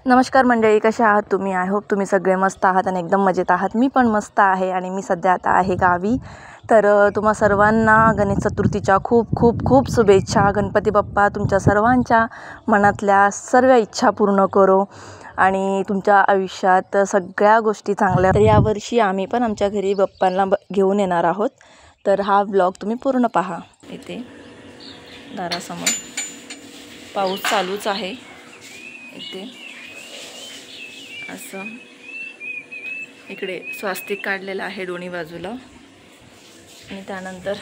नमस्कार मंडळी, कशा आहात तुम्ही? आय होप तुम्ही सगळे मस्त आहात आणि एकदम मजेत आहात. मी पण मस्त आहे आणि मी सध्या आता आहे गावी. तर तुम्हा सर्वांना गणेश चतुर्थीच्या खूप खूप खूप शुभेच्छा. गणपती बाप्पा तुमच्या सर्वांच्या मनातल्या सर्व इच्छा पूर्ण करो आणि तुमच्या आयुष्यात सगळ्या गोष्टी चांगल्या. तर यावर्षी आम्ही पण आमच्या घरी बाप्पांना घेऊन येणार आहोत. तर हा व्लॉग तुम्ही पूर्ण पहा. इथे दारासमोर पाऊस चालूच आहे. इथे असं इकडे स्वास्तिक काढलेलं आहे दोन्ही बाजूला आणि त्यानंतर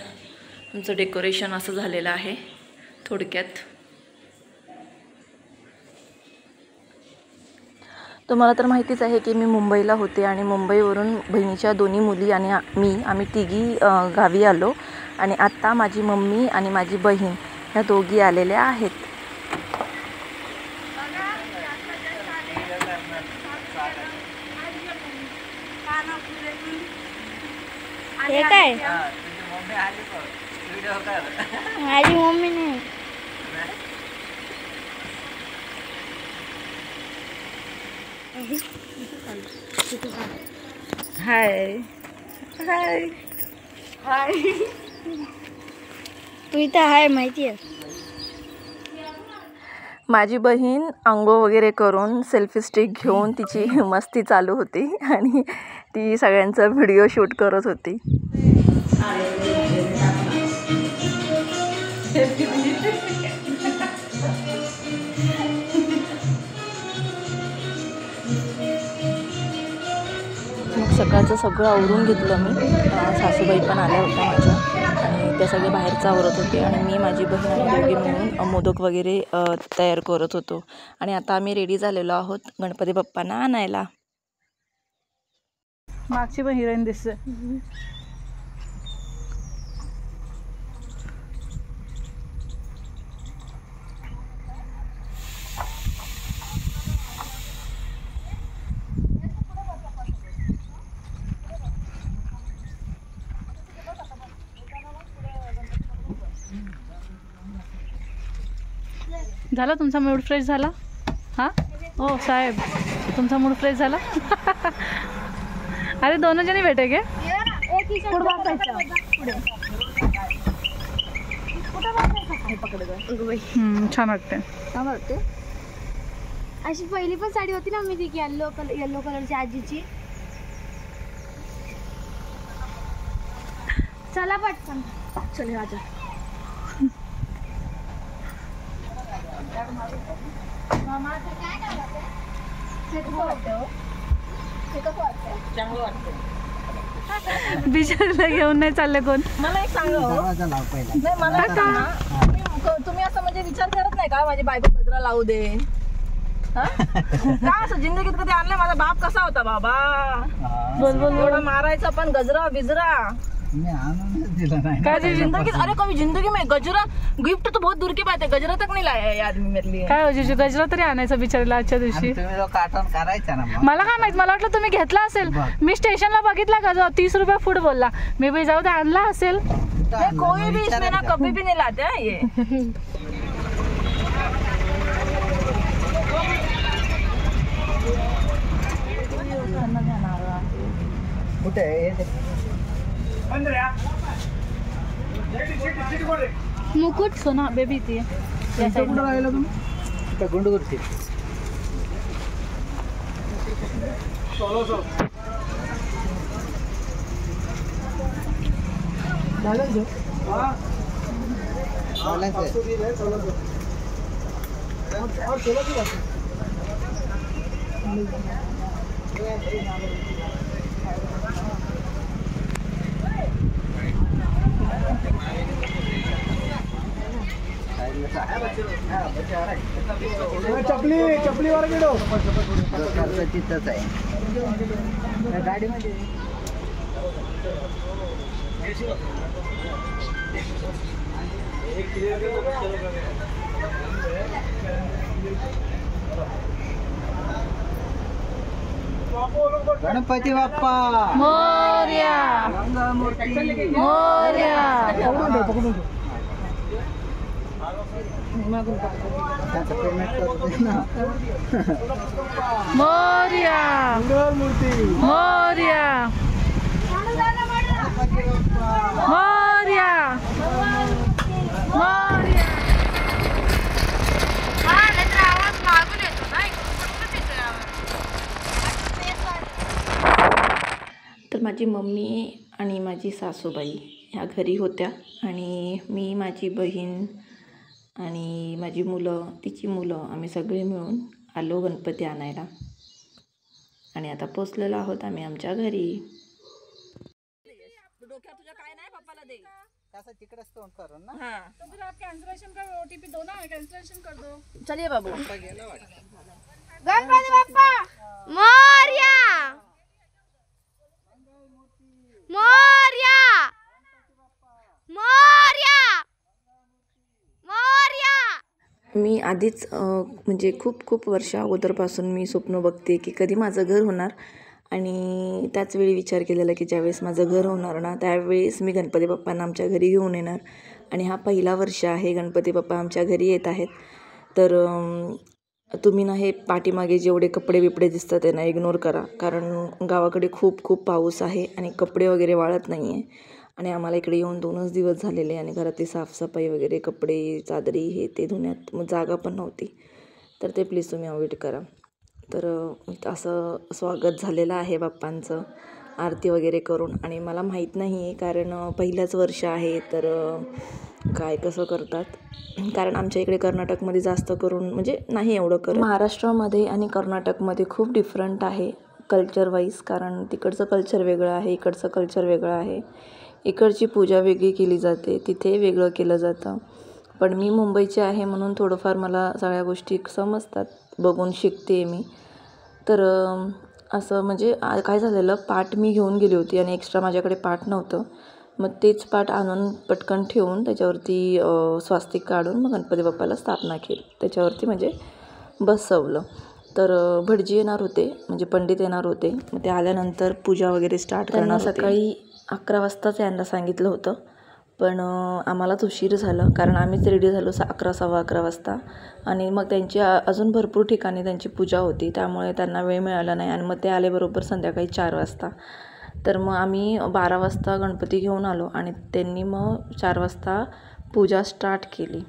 तुमचं डेकोरेशन असं झालेलं आहे. थोडक्यात तुम्हाला तर माहितीच आहे की मी मुंबईला होते आणि मुंबईवरून बहिणीच्या दोन्ही मुली आणि आम्ही तिघी गावी आलो आणि आत्ता माझी मम्मी आणि माझी बहीण ह्या दोघी आलेल्या आहेत. हे काय माझी मम्मी नाही. हाय हाय हाय. तू इथं आहे माहिती आहे. माझी बहीण अंघोळ वगैरे करून सेल्फी स्टिक घेऊन तिची मस्ती चालू होती आणि ती सगळ्यांचा व्हिडिओ शूट करत होती. मग सकाळचं सगळं आवरून घेतलं मी. सासूबाई पण आल्या होत्या माझ्या आणि त्या सगळे बाहेरचं आवरत होते आणि मी माझी बहीण आणि दोघी मिळून मोदक वगैरे तयार करत होतो. आणि आता आम्ही रेडी झालेलो आहोत गणपती बाप्पांना आणायला. मागची पण हिरोईन दिसते. झाला तुमचा मूड फ्रेश झाला? हां हो साहेब, तुमचा मूड फ्रेश झाला? अरे दोनों जणी भेटे गे छान वाटते. छान वाटते. अशी पहिली पण साडी होती ना मी ती येलो कलरची आजीची. चला पटकन चल राजा. बिचारीला घेऊन नाही चालले कोण? मला एक सांगा, मला तुम्ही असं म्हणजे विचार करत नाही का माझी बायको गजरा लावू दे? का असं जिंदगीत कधी आणलंय? माझा बाप कसा होता बाबा? बोल बोल. एवढा मारायचा पण गजरा बिजरा काय जिंदगी. अरे कभी जिंदगी में गजरा गिफ्ट तो बहुत दूर की बात है, गजरा तक नहीं लाया है आदमी मेरे लिए. काय हो गजरा तरी आणायचा बिचारीला आजच्या दिवशी. मला काय माहित, मला वाटलं तुम्ही घेतला असेल. मी स्टेशनला बघितला गजरा 30 रुपये फूट बोलला. मी बी जाऊ दे, आणला असेल. कोई भी इसमें ना कभी भी नहीं लाते हैं ये. मुकुट सोना बेबी ती गुंडगुर्ती चपली वर गेलो तिथंच आहे गाडीमध्ये. गणपती बाप्पा मोरया गंगामूर्ती मोरया. त्याचं पेमेंट करतो ना. मोरया मोरया मोरया मोरया. तर माझी मम्मी आणि माझी सासूबाई ह्या घरी होत्या आणि मी, माझी बहीण आणि माझी मुलं, तिची मुलं, आम्ही सगळे मिळून आलो गणपती आणायला. आणि आता पोचलेलो आहोत आम्ही आमच्या घरी. तिकडेच तोंड करून ना. कैंसलेशन का OTP दो ना, कैंसलेशन कर दो. चलिए बाबू. गणपती बाप्पा मोरया मोरया मोरया मोरया. मी आधीच म्हणजे खूप वर्ष अगोदरपासून मी स्वप्न बघते की कधी माझं घर होणार. आणि त्याच वेळी विचार केलेला की ज्यावेळेस माझं घर होणार ना त्यावेळेस मी गणपती बाप्पांना आमच्या घरी घेऊन येणार. आणि हा पहिला वर्ष आहे गणपती बाप्पा आमच्या घरी येत आहेत. तर तुम्ही ना हे पाठीमागे जेवढे कपडे बिपडे दिसतात ते ना इग्नोर करा, कारण गावाकडे खूप पाऊस आहे आणि कपडे वगैरे वाळत नाही आहे. आणि आम्हाला इकडे येऊन 2च दिवस झालेले आणि घरातली साफसफाई वगैरे, कपडे, चादरी हे ते धुण्यात मग जागा पण नव्हती. तर ते प्लीज तुम्ही अवॉइड करा. तर असं स्वागत झालेलं आहे बाप्पांचं आरती वगैरे करून. आणि मला माहीत नाही आहे कारण पहिलंच वर्ष आहे तर काय कसं करतात, कारण आमच्या इकडे कर्नाटकमध्ये जास्त करून म्हणजे नाही एवढं करत. महाराष्ट्रामध्ये आणि कर्नाटकमध्ये खूप डिफरंट आहे कल्चर वाईज, कारण तिकडचं कल्चर वेगळं आहे, इकडचं कल्चर वेगळं आहे. इकडची पूजा वेगळी केली जाते, तिथे वेगळं केलं जातं. पण मी मुंबईची आहे म्हणून थोडंफार मला सगळ्या गोष्टी समजतात, बघून शिकते मी. तर असं म्हणजे काय झालेलं, पाट मी घेऊन गेली होती आणि एक्स्ट्रा माझ्याकडे पाट नव्हतं. मग तेच पाट आणून पटकन ठेवून त्याच्यावरती स्वास्तिक काढून मग गणपती बाप्पाला स्थापना केली, त्याच्यावरती म्हणजे बसवलं. तर भटजी येणार होते, म्हणजे पंडित येणार होते. मग ते आल्यानंतर पूजा वगैरे स्टार्ट करणार. सकाळी 11 वाजताच यांना सांगितलं होतं, पण आम्हालाच उशीर झाला कारण आम्हीच रेडी झालो 11, सव्वा 11 वाजता. आणि मग त्यांची अजून भरपूर ठिकाणी त्यांची पूजा होती, त्यामुळे त्यांना वेळ मिळाला नाही. आणि मग ते आले बरोबर संध्याकाळी 4 वाजता. तर मग आम्ही 12 वाजता गणपती घेऊन आलो आणि त्यांनी मग 4 वाजता पूजा स्टार्ट केली.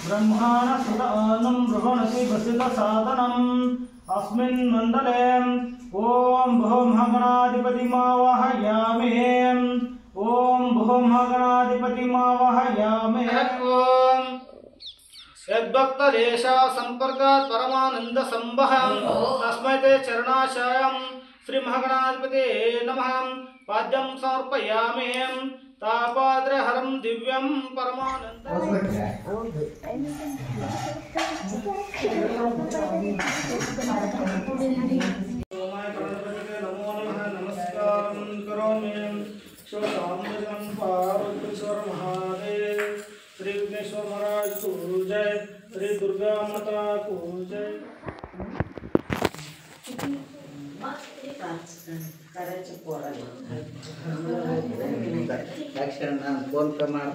ब्रह्माणसुतानं बृहणसि वसितसादनम् अस्मिन् मण्डले ॐ भूमगणाधिपतिमावाहयामि ॐ भूमगणाधिपतिमावाहयामि यद्भक्तदेशा सम्पर्कात् परमानन्दसम्भवं तस्मै ते चरणाशयं श्रीमहागणाधिपते नमः पाद्यं समर्पयामि तापाद्रहरं दिव्यं परमानन्दं नमो नमः नमस्कारं करोमि शिवसाम्बजं पार्वतीश्वर महादेव श्री विघ्नेश्वर महाराज को जय, श्री दुर्गा माता को जय. फोन प्रमाण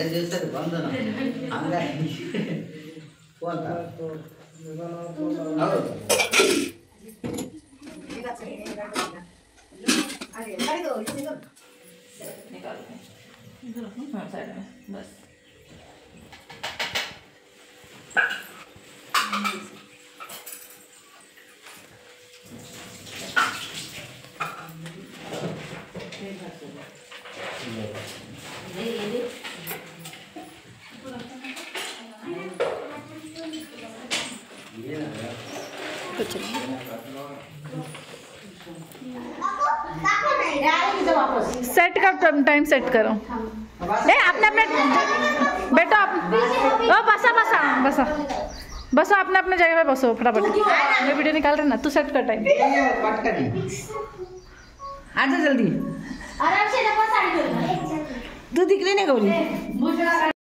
दिवसात बंद ना फोन बस सेट कर, टाइम सेट करो। अपने अपने बैठो आप। बसा बसा बसा बसो, अपने अपने जगह पे बसो फटाफट। मैं वीडियो निकाल रही ना, तू सेट कर टाइम। आजा जल्दी। तू दिख रही नहीं गौरी।